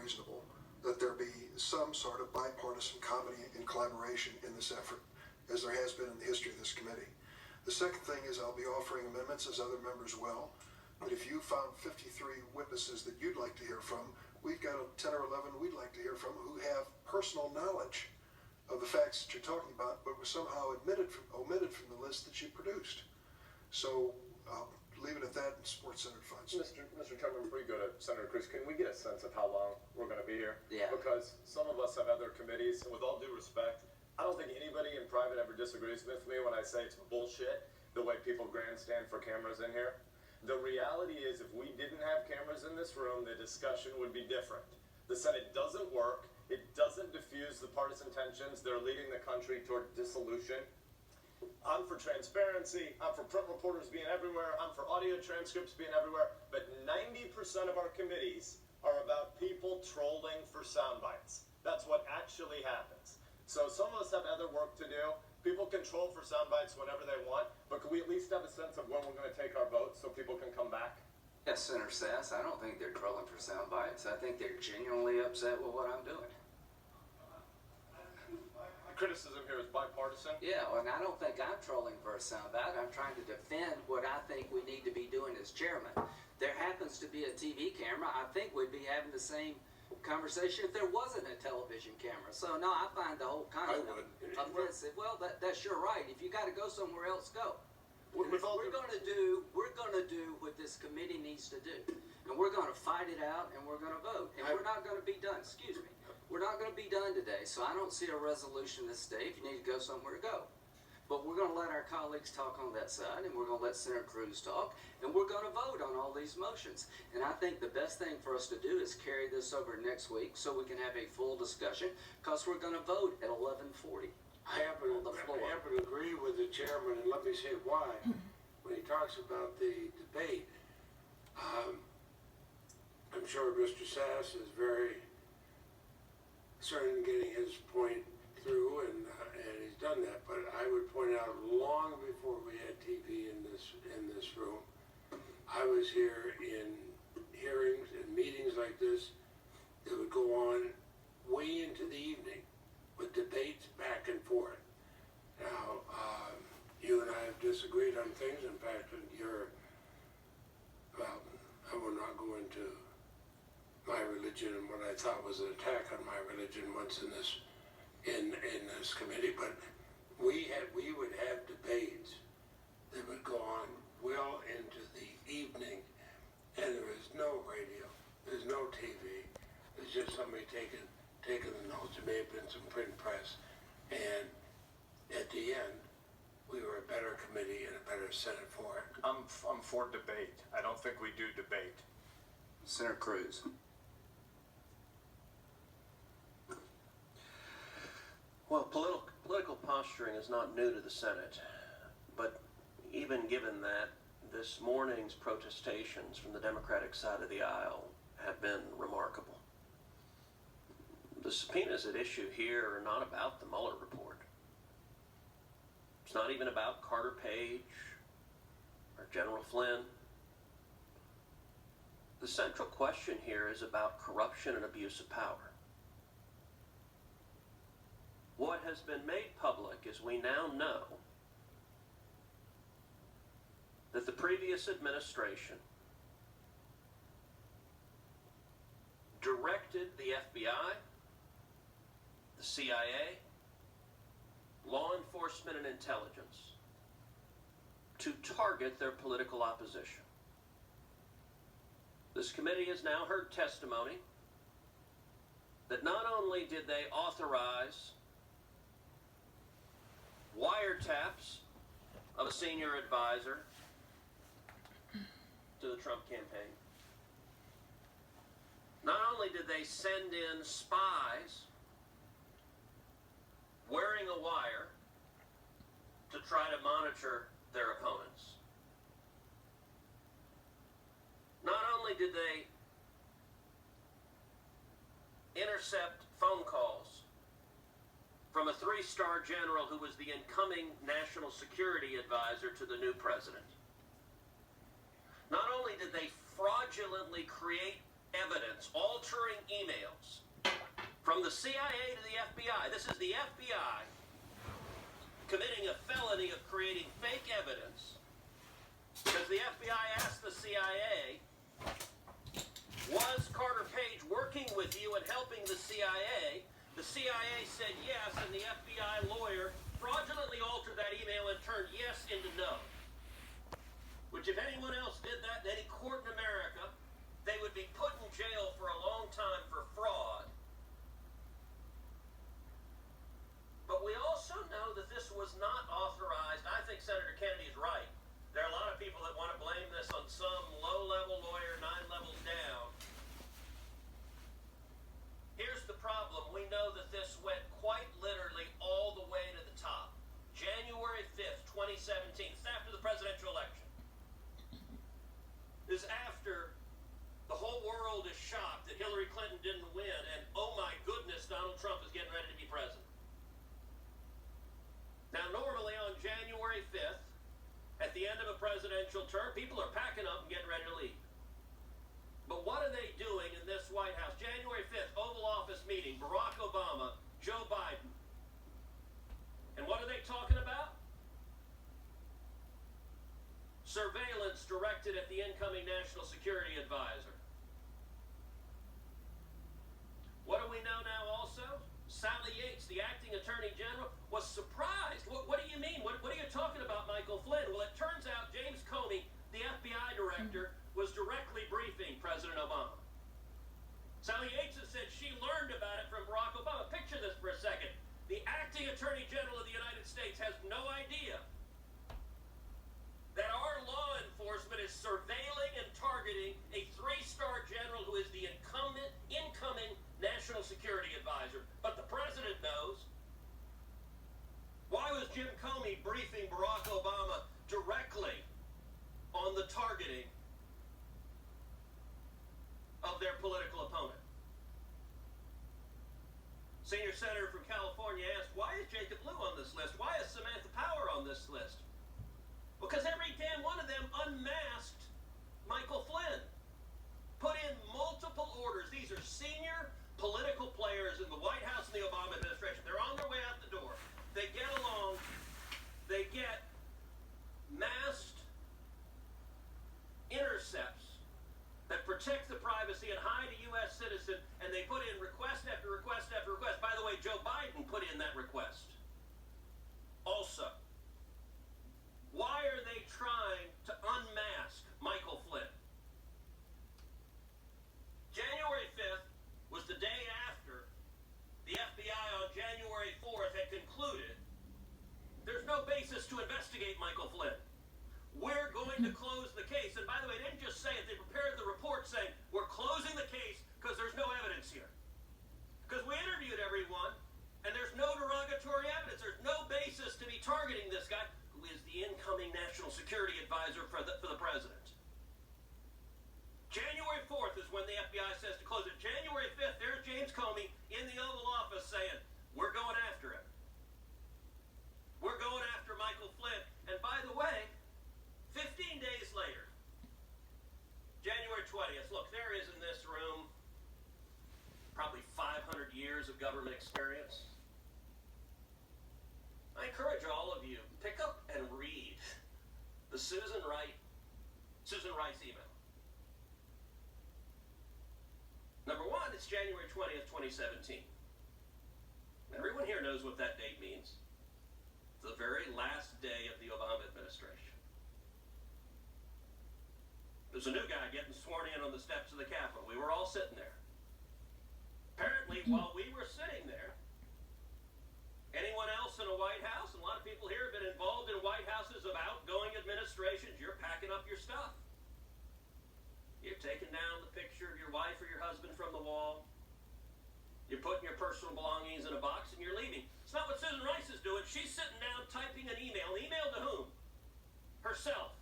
reasonable that there be some sort of bipartisan comedy and collaboration in this effort, as there has been in the history of this committee. The second thing is I'll be offering amendments, as other members will, but if you found 53 witnesses that you'd like to hear from, we've got 10 or 11 we'd like to hear from who have personal knowledge of the facts that you're talking about, but were somehow omitted from the list that you produced. So I'll leave it at that in support-centered funds. Mr. Chairman, before you go to Senator Cruz, can we get a sense of how long we're going to be here? Yeah. Because some of us have other committees, and with all due respect, I don't think anybody in private ever disagrees with me when I say it's bullshit the way people grandstand for cameras in here. The reality is, if we didn't have cameras in this room, the discussion would be different. The Senate doesn't work. It doesn't diffuse the partisan tensions. They're leading the country toward dissolution. I'm for transparency. I'm for print reporters being everywhere. I'm for audio transcripts being everywhere. But 90% of our committees are about people trolling for sound bites. That's what actually happens. So some of us have other work to do. People can troll for sound bites whenever they want, but can we at least have a sense of when we're going to take our votes so people can come back? Yes, Senator Sass, I don't think they're trolling for sound bites. I think they're genuinely upset with what I'm doing. The criticism here is bipartisan. Yeah, and I don't think I'm trolling for a soundbite. I'm trying to defend what I think we need to be doing as chairman. There happens to be a TV camera. I think we'd be having the same conversation if there wasn't a television camera. So no, I find the whole concept offensive. Well, that's your right. If you got to go somewhere else, go. We're going to do what this committee needs to do, and we're going to fight it out, and we're going to vote, and we're not going to be done. Excuse me. We're not going to be done today, so I don't see a resolution this day. If you need to go somewhere, go. But we're going to let our colleagues talk on that side, and we're going to let Senator Cruz talk, and we're going to vote on all these motions. And I think the best thing for us to do is carry this over next week so we can have a full discussion, because we're going to vote at 11:40. I happen to agree with the chairman, and let me say why. When he talks about the debate, I'm sure Mr. Sass is very certain getting his point through, and he's done that. But I would point out, long before we had TV in this room, I was here in hearings and meetings like this that would go on way into the evening, with debates back and forth. Now, you and I have disagreed on things. In fact, I will not go into my religion and what I thought was an attack on my religion once in this committee. But we would have debates that would go on well into the evening, and there is no radio, there's no TV, there's just somebody taking the notes. There may have been some print press, and at the end, we were a better committee and a better Senate for it. I'm for debate. I don't think we do debate. Senator Cruz. Well, political posturing is not new to the Senate, but even given that, this morning's protestations from the Democratic side of the aisle have been remarkable. The subpoenas at issue here are not about the Mueller report. It's not even about Carter Page or General Flynn. The central question here is about corruption and abuse of power. What has been made public is we now know that the previous administration directed the FBI, the CIA, law enforcement, and intelligence to target their political opposition. This committee has now heard testimony that not only did they authorize wiretaps of a senior advisor to the Trump campaign, not only did they send in spies wearing a wire to try to monitor their opponents, not only did they intercept phone calls from a three-star general who was the incoming national security advisor to the new president, not only did they fraudulently create evidence, altering emails from the CIA to the FBI. This is the FBI committing a felony of creating fake evidence because the FBI asked the CIA, was Carter Page working with you and helping the CIA? The CIA said yes, and the FBI lawyer fraudulently altered that email and turned yes into no. Which, if anyone else did that in any court in America, they would be put in jail for a long time for fraud. But we also know that this was not authorized. I think Senator Kennedy is right. There are a lot of people that want to blame this on some low-level lawyer 9 levels down. Here's the problem. We know that this went quite literally all the way to the top. January 5th, 2017. It's after the presidential election. This is after the whole world is shocked that Hillary Clinton didn't win, and oh my goodness, Donald Trump is getting ready to be president. Now, normally on January 5th, at the end of a presidential term, people are packing up and getting ready to leave. But what are they doing in this White House? January 5th, Oval Office meeting, Barack Obama, Joe Biden. And what are they talking about? Surveillance directed at the incoming National Security Advisor. What do we know now also? Sally Yates, the acting attorney general, was surprised. What do you mean? What are you talking about, Michael Flynn? Well, it turns out James Comey, the FBI director, was directly briefing President Obama. Sally Yates has said she learned about it from Barack Obama. Picture this for a second. The acting attorney general of the United States has no idea that our law enforcement is surveilling and targeting a 3-star general who is the incoming National Security Advisor. But the president knows. Why was Jim Comey briefing Barack Obama directly on the targeting of their political opponent? Senior Senator from California asked, why is Jacob Lew on this list? Why is Samantha Power on this list? Because every damn one of them unmasked Michael Flynn. Put in multiple orders. These are senior political players in the White House and the Obama administration. They're on their way out the door. They get along. They get masked intercepts that protect the privacy and hide a U.S. citizen, and they put in request after request after request. By the way, Joe Biden put in that request. Also, why are they trying to unmask Michael Flynn? January 5th was the day after the FBI on January 4th had concluded there's no basis to investigate Michael Flynn. We're going to close the case. And by the way, they didn't just say it. They prepared the report saying, we're closing the case because there's no evidence here. Because we interviewed everyone, and there's no derogatory evidence. There's no basis to be targeting this guy, who is the incoming National Security Advisor for the president. January 4th is when the FBI says to close it. January 5th, there's James Comey in the Oval Office saying, we're going after him. We're going after Michael Flynn. And by the way, 15 days later, January 20th, look, there is in this room probably 500 years of government experience. I encourage all of you, pick up and read the Susan Rice email. Number one, it's January 20th, 2017. Everyone here knows what that date means. It's the very last day of the Obama administration. There's a new guy getting sworn in on the steps of the Capitol. We were all sitting there. Apparently, while we were sitting there, anyone else in a White House, and a lot of people here have been involved in White Houses of outgoing administrations, you're packing up your stuff. You're taking down the picture of your wife or your husband from the wall. You're putting your personal belongings in a box and you're leaving. It's not what Susan Rice is doing. She's sitting down typing an email. Email to whom? Herself.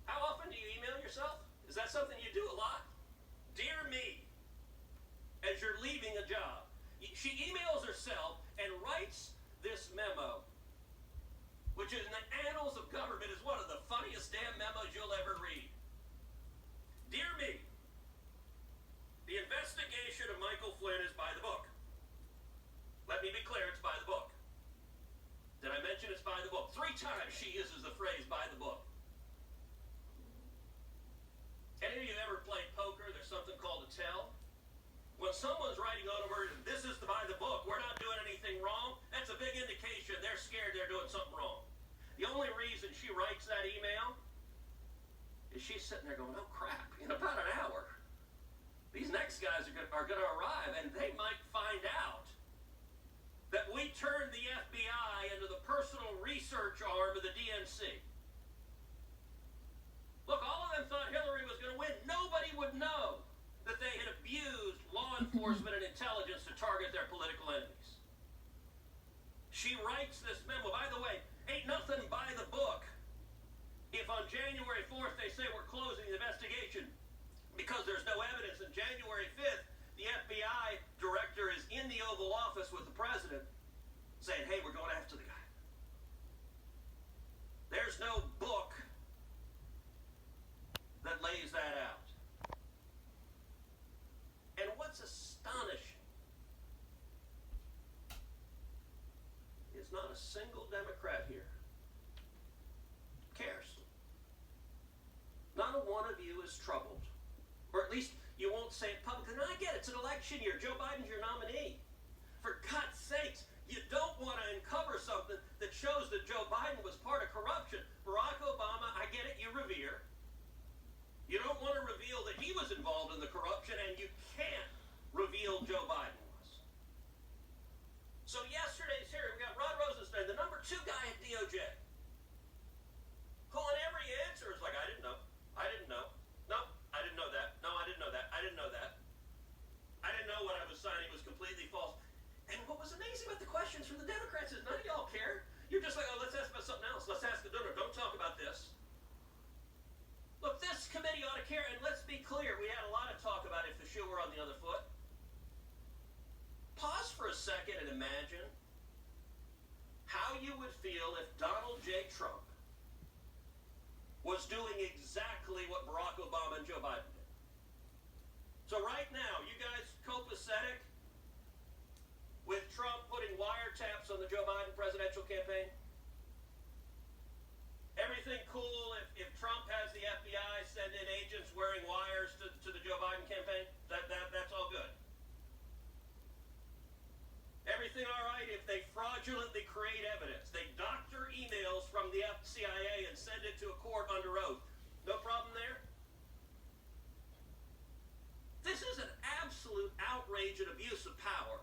How often do you email yourself? Is that something you do a lot? Dear me, as you're leaving a job. She emails herself and writes this memo, which in the annals of government is one of the funniest damn memos you'll ever read. Dear me, she uses the phrase "by the book." Any of you ever played poker? There's something called a tell. When someone's writing over, "This is the by the book, we're not doing anything wrong," that's a big indication they're scared they're doing something wrong. The only reason she writes that email is she's sitting there going, "Oh crap, in about an hour, these next guys are going to arrive, and they might find out that we turned the FBI into the personal research arm of the DNC. Look, all of them thought Hillary was going to win. Nobody would know that they had abused law enforcement and intelligence to target their political enemies." She writes this memo. By the way, ain't nothing by the book if on January 4th they say we're closing the investigation because there's no evidence, and January 5th the FBI director is in the Oval Office with the president saying, "Hey, we're going after the guy." There's no book that lays that out. And what's astonishing is not a single Democrat here cares. Not a one of you is troubled. Or at least you won't say it publicly. No, I get it. It's an election year. Joe Biden's your nominee. For God's sakes, you don't want to uncover something that shows that Joe Biden was part of corruption. Barack Obama, I get it, you revere. You don't want to reveal that he was involved in the corruption, and you can't reveal Joe Biden was. So yesterday's hearing, we got Rod Rosenstein, the number 2 guy at DOJ. Pulling every answer is like, "I didn't know. I didn't know. No, I didn't know that. No, I didn't know that. I didn't know that. I didn't know what I was signing was completely false." And what was amazing about the questions from the Democrats is none of y'all care. You're just like, "Oh, let's ask about something else. Let's ask the donor. Don't talk about this." Look, this committee ought to care, and let's be clear, we had a lot of talk about if the shoe were on the other foot. Pause for a second and imagine how you would feel if Donald J. Trump was doing exactly what Barack Obama and Joe Biden did. So right now, you guys copacetic with Trump putting wiretaps on the Joe Biden presidential campaign? Everything cool if Trump has the FBI send in agents wearing wires to the Joe Biden campaign? That's all good. Everything all right if they fraudulently create evidence. They doctor emails from the CIA and send it to a court under oath. No problem there? This is an absolute outrage and abuse of power.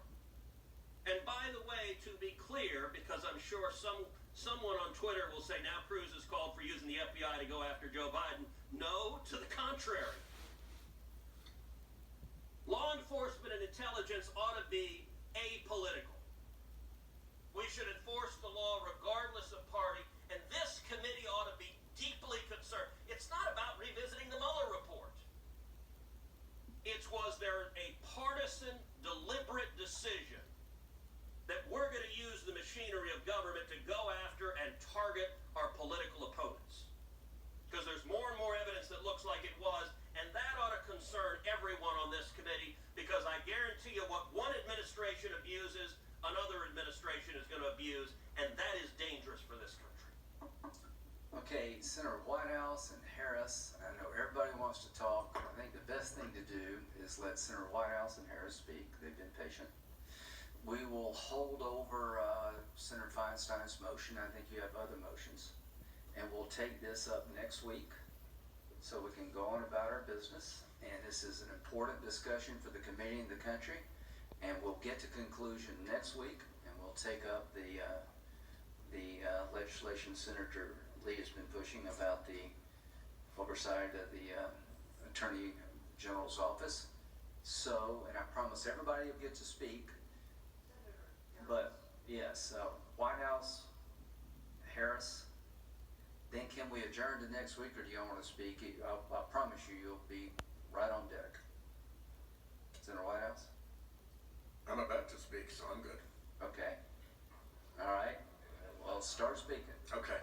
And by the way, to be clear, because I'm sure someone on Twitter will say, "Now Cruz has called for using the FBI to go after Joe Biden." No, to the contrary. Law enforcement and intelligence ought to be apolitical. We should enforce the law regardless of party, and this committee ought to be deeply concerned. It's not about revisiting the Mueller report. Was there a partisan, deliberate decision that we're going to use the machinery of government to go after and target our political opponents? Because there's more and more evidence that looks like it was, and that ought to concern everyone on this committee, because I guarantee you what one administration abuses, another administration is going to abuse, and that is dangerous for this country. Okay, Senator Whitehouse and Harris, I know everybody wants to talk. I think the best thing to do is let Senator Whitehouse and Harris speak. They've been patient. We will hold over Senator Feinstein's motion. I think you have other motions. And we'll take this up next week so we can go on about our business. And this is an important discussion for the committee and the country. And we'll get to conclusion next week, and we'll take up the legislation Senator Lee has been pushing about the oversight of the Attorney General's office. So, and I promise everybody will get to speak. But yes, White House, Harris. Then can we adjourn to next week, or do y'all want to speak? I promise you'll be right on deck. Senator White House? I'm about to speak, so I'm good. Okay. All right. Well, start speaking. Okay.